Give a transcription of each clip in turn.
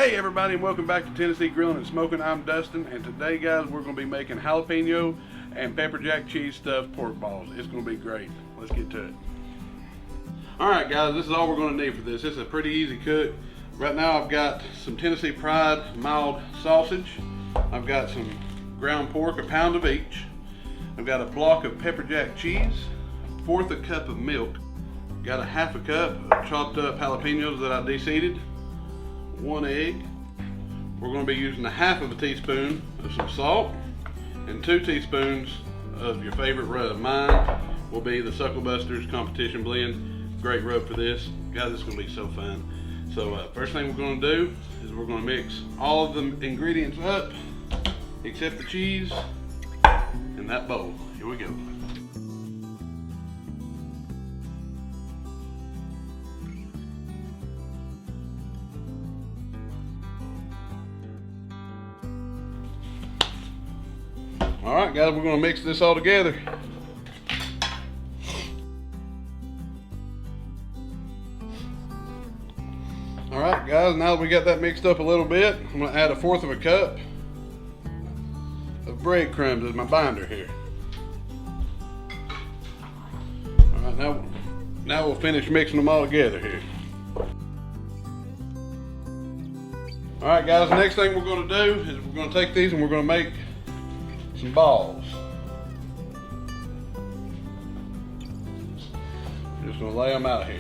Hey everybody, and welcome back to Tennessee Grilling and Smoking. I'm Dustin, and today guys we're going to be making jalapeno and pepper jack cheese stuffed pork balls. It's going to be great. Let's get to it. Alright guys, this is all we're going to need for this. This is a pretty easy cook. Right now I've got some Tennessee Pride mild sausage. I've got some ground pork, a pound of each. I've got a block of pepper jack cheese, a fourth a cup of milk. Got a half a cup of chopped up jalapeños that I de-seeded. 1 egg. We're going to be using a half of a teaspoon of some salt and 2 teaspoons of your favorite rub. Mine will be the Suckle Busters Competition Blend. Great rub for this. Guys, it's going to be so fun. So first thing we're going to do is we're going to mix all of the ingredients up except the cheese in that bowl. Here we go. Alright guys, we're going to mix this all together. Alright guys, now that we got that mixed up a little bit, I'm going to add a fourth of a cup of breadcrumbs as my binder here. Alright, now we'll finish mixing them all together here. Alright guys, the next thing we're going to do is we're going to take these and we're going to make some balls. Just gonna lay them out here.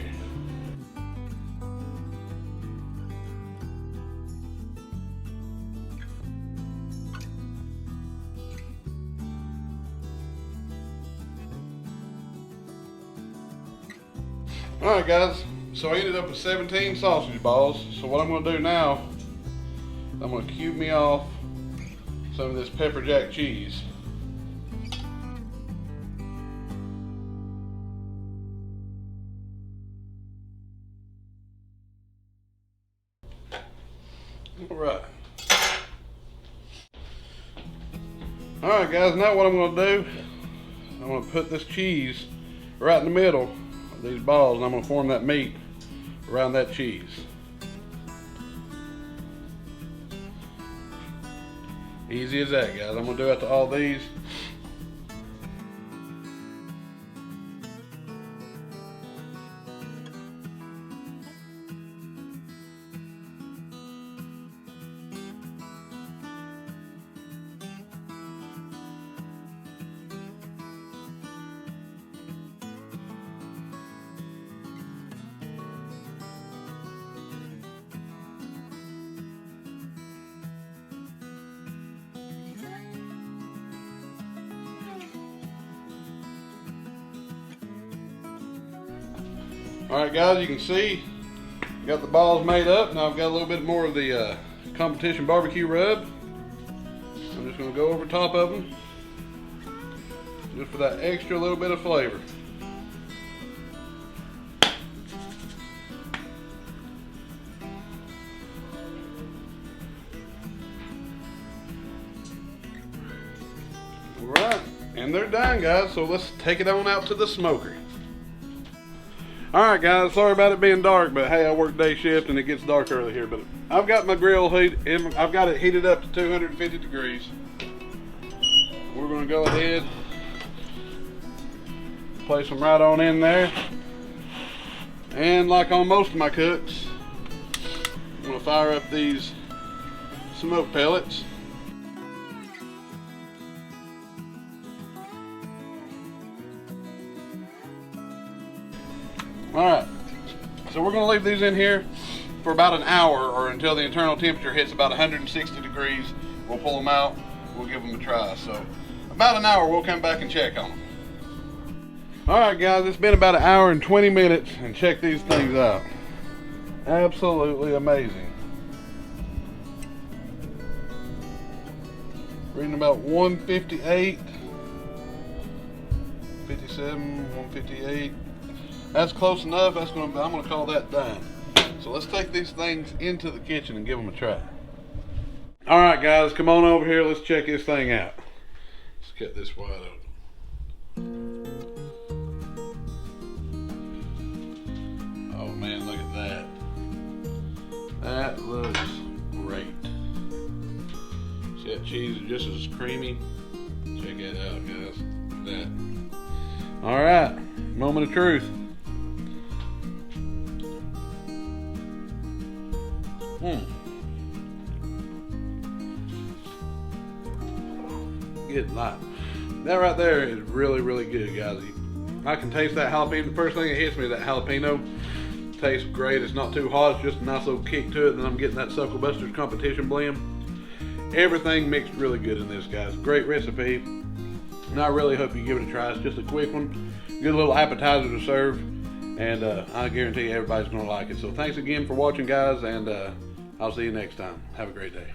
Alright guys, so I ended up with 17 sausage balls. So what I'm gonna do now, I'm gonna cube me off some of this pepper jack cheese. Alright guys, now what I'm going to do, I'm going to put this cheese right in the middle of these balls and I'm going to form that meat around that cheese. Easy as that guys. I'm going to do it to all these. Alright guys, you can see got the balls made up. Now I've got a little bit more of the competition barbecue rub. I'm just going to go over top of them just for that extra little bit of flavor. Alright, and they're done guys, so let's take it on out to the smoker. Alright guys, sorry about it being dark, but hey, I work day shift and it gets dark early here. But I've got my grill I've got it heated up to 250 degrees. We're going to go ahead, place them right on in there. And like on most of my cooks, I'm going to fire up these smoke pellets. Alright, so we're going to leave these in here for about an hour or until the internal temperature hits about 160 degrees. We'll pull them out, we'll give them a try. So about an hour we'll come back and check on them. Alright guys, it's been about an hour and 20 minutes and check these things out. Absolutely amazing. Reading about 158, 57, 158. That's close enough. I'm going to call that done. So let's take these things into the kitchen and give them a try. Alright guys, come on over here. Let's check this thing out. Let's cut this wide open. Oh man, look at that. That looks cheese is just as creamy. Check that out, guys. Look at that. All right, moment of truth. Good lot. That right there is really, really good, guys. I can taste that jalapeno. The first thing that hits me is that jalapeno. Tastes great. It's not too hot. It's just a nice little kick to it. Then I'm getting that Suckle Buster's competition blend. Everything mixed really good in this, guys. Great recipe. And I really hope you give it a try. It's just a quick one. Good little appetizer to serve. And I guarantee everybody's going to like it. So thanks again for watching, guys. And I'll see you next time. Have a great day.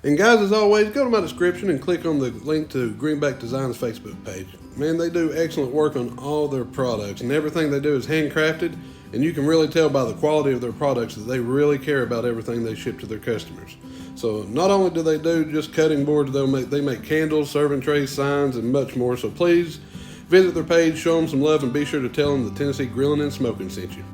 And guys, as always, go to my description and click on the link to Greenback Designs Facebook page. Man, they do excellent work on all their products, and everything they do is handcrafted, and you can really tell by the quality of their products that they really care about everything they ship to their customers. So not only do they do just cutting boards, they make candles, serving trays, signs, and much more. So please visit their page, show them some love, and be sure to tell them the Tennessee Grilling and Smoking sent you.